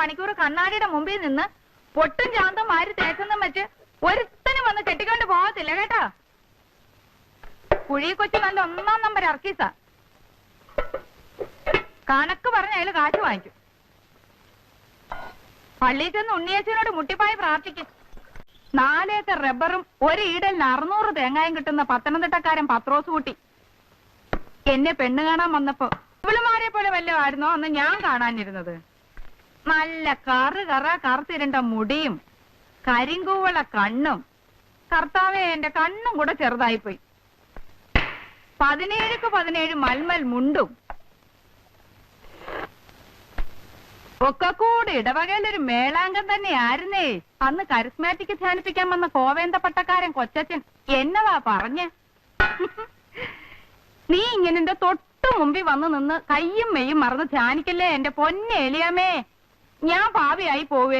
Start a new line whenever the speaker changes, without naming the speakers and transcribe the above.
മണിക്കൂർ കണ്ണാടിയുടെ മുമ്പിൽ നിന്ന് പൊട്ടും ചാന്തം മാരി തേച്ചെന്നും വെച്ച് ഒരുത്തനും വന്ന് കെട്ടിക്കൊണ്ട് പോകത്തില്ല കേട്ടോ. കുഴി കൊച്ചു നല്ല 1-ാം നമ്പർ അർക്കീസാ. കണക്ക് പറഞ്ഞ അയാൾ കാശ് വാങ്ങിക്കും. പള്ളിയിൽ ചെന്ന് ഉണ്ണിയേച്ചനോട് മുട്ടിപ്പായി പ്രാർത്ഥിക്കും. 4 ഏക്കർ റബ്ബറും 1 ഈടലിന് 600 തേങ്ങായും കിട്ടുന്ന പത്തനംതിട്ടക്കാരൻ പത്രോസ് കുട്ടി എന്നെ പെണ്ണ് കാണാൻ വന്നപ്പോ ഇവളുമാരെ പോലെ വല്ലതും ആയിരുന്നോ അന്ന് ഞാൻ കാണാനിരുന്നത്. നല്ല കറുത്തിരണ്ട മുടിയും കരിങ്കൂവള കണ്ണും. കർത്താവേ, എന്റെ കണ്ണും കൂടെ ചെറുതായിപ്പോയി. 17ക്ക് 17 മൽമൽ മുണ്ടും ഒക്കെ കൂടെ ഇടവകയിലൊരു മേളാങ്കം തന്നെയായിരുന്നേ. അന്ന് കരിസ്മാറ്റിക് ധ്യാനിപ്പിക്കാൻ വന്ന കോവേന്ത പട്ടക്കാരൻ കൊച്ചച്ചൻ എന്നതാ പറഞ്ഞ്. നീ ഇങ്ങനെ എന്റെ തൊട്ടു മുമ്പിൽ വന്ന് നിന്ന് കയ്യും മെയ്യും മറന്ന് ധ്യാനിക്കല്ലേ എന്റെ പൊന്നെ എലിയാമേ, ഞാൻ പാവിയായി പോവേ.